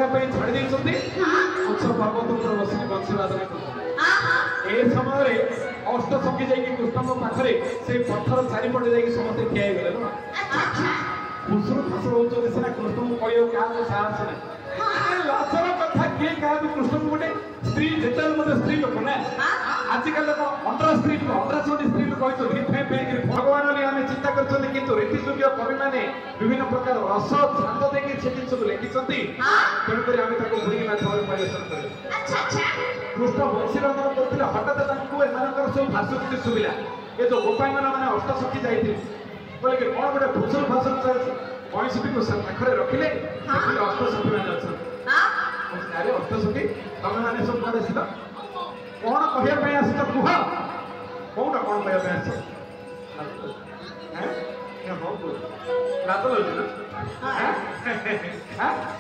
छाड़ी देते उच्च पर्वत ऊपर बसिक वंशवादन कर ए समय अष्ट सखी जाइए कृष्ण पाखे से पत्थर चारिपटे जाइए समस्त ठिया गले खुसुर फासुर होते सीना कृष्ण को कह क्या साहस ना लाचर कथा किए क्या कृष्ण को गोटे स्त्री जिते मत स्त्री लोक ना आजिकल अंडर स्त्री अंडर स्त्री लोक भगवान आम चिंता कर रीतिसूर्य कवि मैंने विभिन्न प्रकार रस छांद देखिए से जिन लिखिं तेणुक आम भूरी नाच परिवेशन कर कृष्ण वंशीरंजन करते हठात सब भाषुति शुविला ये जो गोपांगना मैंने अष्टसखी जाइए बोले कि कौन गोटे फुसुर फासुर चलती कईसी को पाखे रखिले अष्टसखी मैंने अच्छा अष्टसखी तुम मैंने सब कौन आस कौन कहवाई आस कह कौन कौन कहवाई आस लाज लगे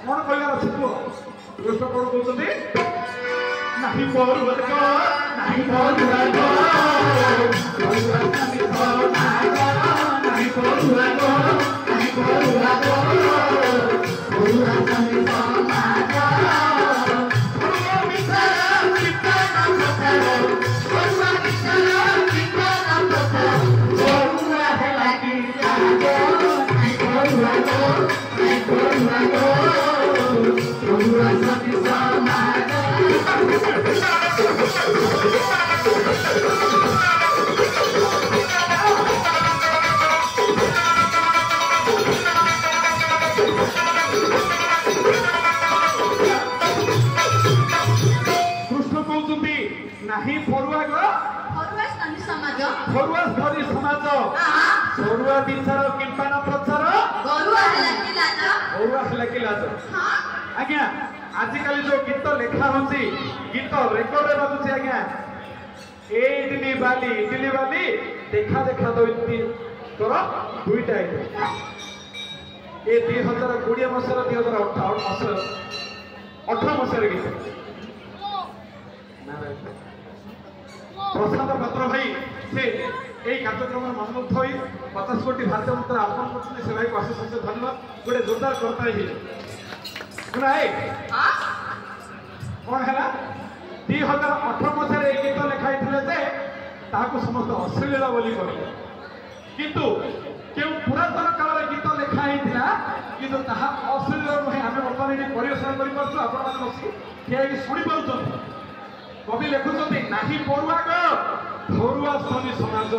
कौन कहला अच्छे कह कृष्ण कौन कहते नहीं आज्ञा आजिकल जो गीत लेखा होची गीत रेकर्ड बाजुची आज्ञा ए इडली बाली देखा देखा दोती तोर दुईटा ए 2020 मसर 2018 मसर गीत प्रसाद पात्र भाई से यही कार्यक्रम मनमुग्ध हो 50 कोटी भारतीय मंत्र आह्वान करते से भाई को अशेष अशेष धन्यवाद गोटे जोरदार करता है कौन है 2018 मसीह गीत लिखाई समस्त अश्लील बोली कहले किंतु क्यों पुरातन काल गीत लिखाई कि अश्लील नुहे आम बर्तमान ये परिवेशन कर शुणी पार्थ कवि लिखुंट ना पड़ुआग भरुआ श्रमी समाज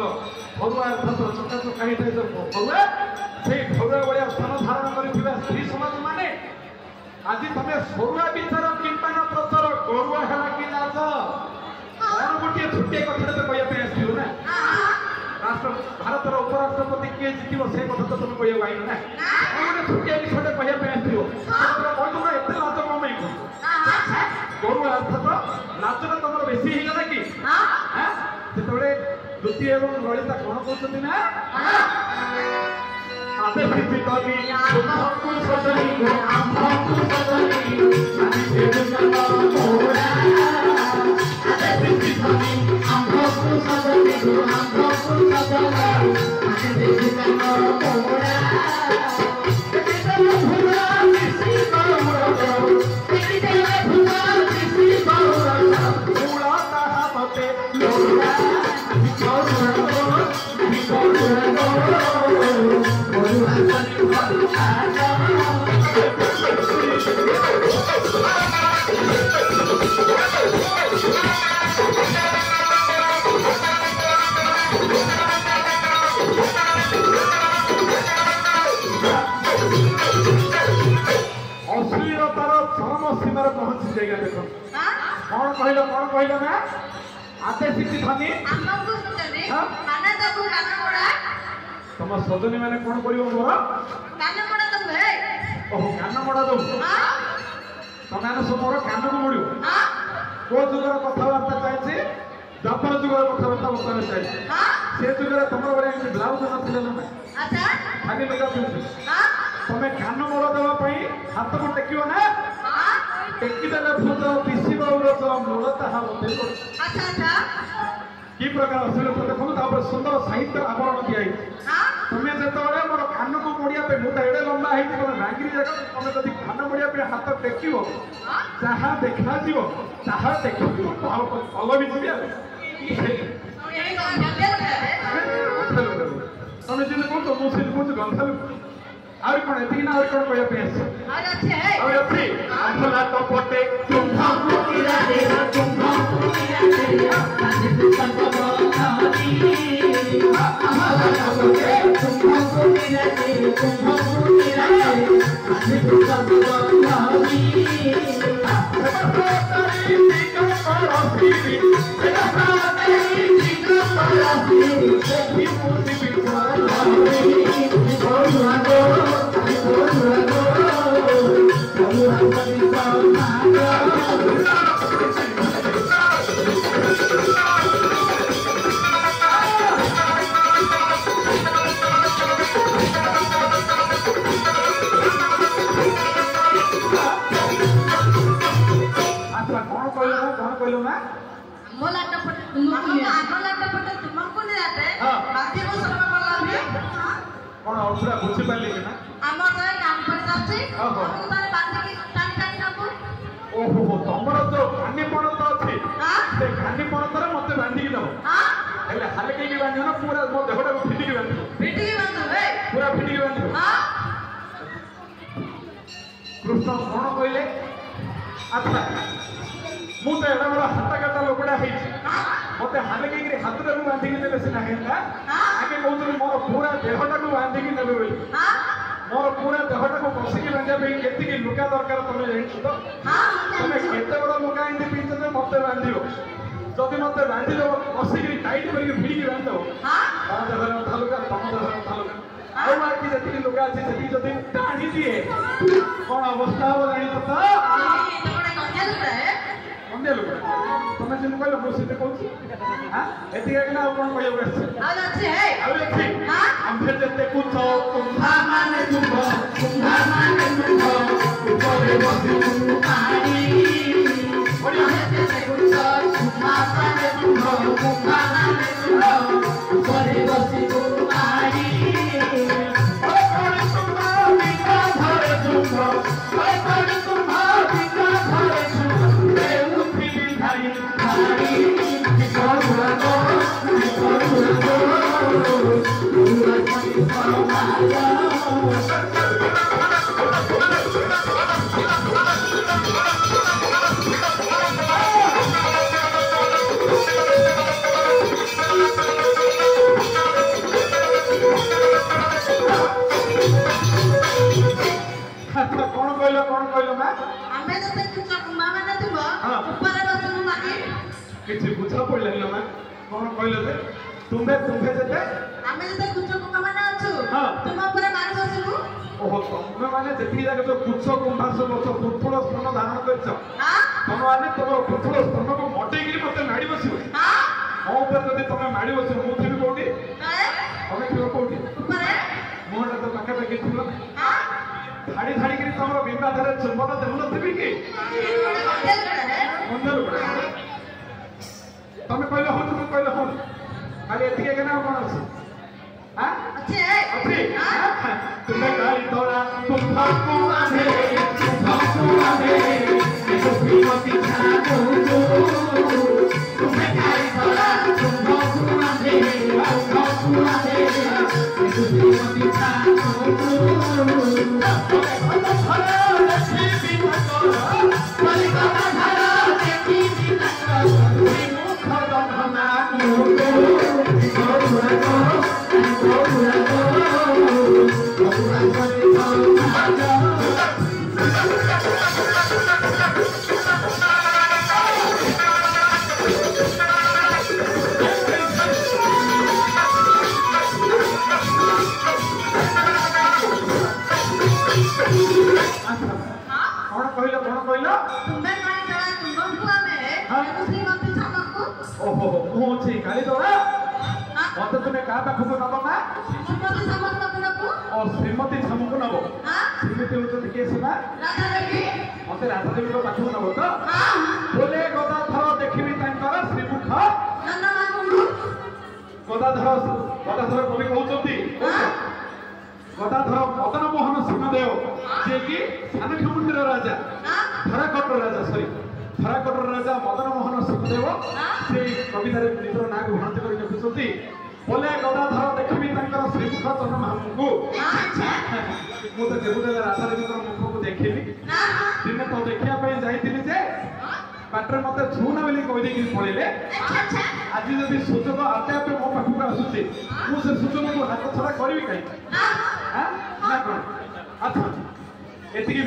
भरुआ अर्थात चका चका होता है भरुआ से भरुआ भाया स्थान धारण कर स्त्री समाज माने आज तुम सरुआ विचार किंपा न प्रचार गरुआ है कि लाज कौन गोटे छुट्टिया कथा तो कहवाई आसो ना राष्ट्र भारत उपराष्ट्रपति किए जितब से कथा तो तुम कह आईन ना गोटे छुट्टिया विषय कहवाई आसो कहना एत लाज कम गरुआ अर्थात लाजर तुम बेसी होगा कि जो द्वितीय एवं ललिता कौन कहते ना आते भी कवि आम्भकु सजनी गो आम्भकु सजनी आदि देवकला मोरा आते भी कवि आम्भकु सजनी गो आम्भकु सजनी आदि देवकला मोरा तेरे भुला किसी बावरा तेरे भुला किसी बावरा उड़ा ताहा मते लोरा अश्लीलतार चरम सीमार पहुंची जाएगा देखो कौन कहल ना आते शिक्षित हनी तुम सजनी मैंने कौन कर मोर ओहो कान मड़ा दो तुम सब मोर कान को मोड़ को जुगर कथबार्ता चाहिए द्वापर जुगर कथबार्ता बर्तमान चाहिए से जुगर तुम भाई ब्लाउज ना खाली लगा तुम्हें कान मोड़ देवाई हाथ को टेक ना टेकिदेले भूत पिसी बाउर मूल ताहा कि प्रकार अश्लीलता देखो सुंदर साहित्य आवरण दिखाई तुम्हें जितेबाला मोर कान को मोड़िया पे मुझे एडे लंबा है रांगिरी जगह तुम्हें जब कान मोड़िया पे हाथ टेक जहाँ देखा ताहा देख भल भी जी तुम जी कौन तो मुझे कौन गंधा लुक और कौन एति ना और कौन कहया पे और अच्छी अंधला तो पोटे तुम्हा कुकीरा दे तुम्हा कुकीरा दे आज तू संभव नादी अंधला तो पोटे तुम्हा कुकीरा दे तुम्हा कुकीरा दे आज तू संभव नादी तारी टिका परसी तेरा तारी टिका परसी देखी मोती बिचार पूरा बुझी पाली ना हमर तो काम पर जाते हम तारे बांधी की टाइम टाइम नबो ओहो तमर तो खानी पण तो अछि हां से खानी पण तरे मते बांधी की दबो हां हेले हाले के बांधी ना पूरा मो देहटा को फिटी की बांधी ए पूरा फिटी की बांधी हां कृष्ण कोन कहले अच्छा मु तो एडा बड़ा हाथ काटा लोकड़ा है मते हाले के हाथ रे बांधी की देबे सिना हेला आगे कहउतली मोर पूरा देहटा को बांधी की देबे बोली हां मोर पूरा देहटा को बसी की बांधे पे केति की लुका दरकार तमे जानि तो हां तमे केते बड़ लुका इंदी पीछे ते मते बांधियो जदि मते बांधी दो बसी की टाइट करके भिड़ी की बांधो हां तम देहर थालुका तम देहर थालुका और मार की जति की लुका अछि जति जति टाणी दिए कोन अवस्था हो जानि तो ये तो बड़ा गंजा लुका है गंजा लुका तमे जिन कहलो मो सिते कहू हां एति के ना कोन कहयो बेस और अच्छे है हां हम फिर जते कुछ कुंभा माने कुंभा ऊपर बसी कुंभारी बढ़िया जते कुछ कुंभा माने कुंभा ऊपर बसी कुंभारी ओए कोन कुंभा बिका धरे कुंभा ओए कोन कुंभा बिका धरे कुंभा ए उठी भाई भारी कौन कहलो ना हमें जते कुछ कुंभा माने थबो ऊपर बसनु माने किछि बुझा पड़ले ना कौन कहलो जे तुम्हे जते हमें जते कुछ कुंभा माने अछु तुम ऊपर माने बसनु ओहो तुम माने जेठी जाके तो कुछ कुंभा सब पुथुल स्तन धारण करछ हां तुम माने तुम पुथुल स्तन को मोटे गिरी मते नाडी बसियो हां मो ऊपर जदि तुम नाडी बसियो मु थिबी कोठी तुम थिबो कोठी ऊपर मोटा तो पाखे पाखे थिबो हां धाड़ी धाड़ी करी तमरो बिंदा धरे चुंबन देउन थिबी की मंदर पड़े तमे कहलो हो तुम कहलो हो खाली एतिके केना कोन अछि हां अच्छे हां तुम्हें गाड़ी तोड़ा तुम भागो आधे तो श्रीमती छाको तुम्हें गाड़ी तोड़ा तुम भागो आधे तो श्रीमती छाको श्रीमती छामको नब श्रीमती होती किए सीमा मत राधा देवी को पाखक नब तो बोले गदाधर देखी श्रीमुख गदाधर कवि कहते ଗଦାଧର ମଦନ ମୋହନ ସିଂହଦେଓ ଯିଏକି ସାନଖେମୁଣ୍ଡିର ରାଜା ଧରାକୋଟର ରାଜା ଧରାକୋଟର ରାଜା ମଦନ ମୋହନ ସିଂହଦେଓ ସେଇ କବିତାରେ ନିଜର ନାଁକୁ ଭର୍ତ୍ତି କରି ଲେଖୁଛନ୍ତି ବୋଲେ ଗଦାଧର ଦେଖିବି ତାଙ୍କର ଶ୍ରୀମୁଖ ଚନ୍ଦ୍ରମାଙ୍କୁ ମୁଁ ତ କେବେବେଳେ ରାଧାଦେବୀଙ୍କର ମୁଖକୁ ଦେଖିଲି ଦିନେ ତ ଦେଖିବା ପାଇଁ ଯାଇଥିଲି ଯେ ବାଟରେ ମତେ ଛୁଉନା ବୋଲି କହିଦେଇକି ପଳେଇଲେ ଆଜି ଯଦି ସୁଯୋଗ ଆପେ ଆପେ ମୋ ପାଖକୁ ଆସୁଛି ମୁଁ ସେ ସୁଯୋଗକୁ ହାତ ଛଡ଼ା କରିବି କାହିଁକି ନା କଣ ଆଚ୍ଛା ଏତିକି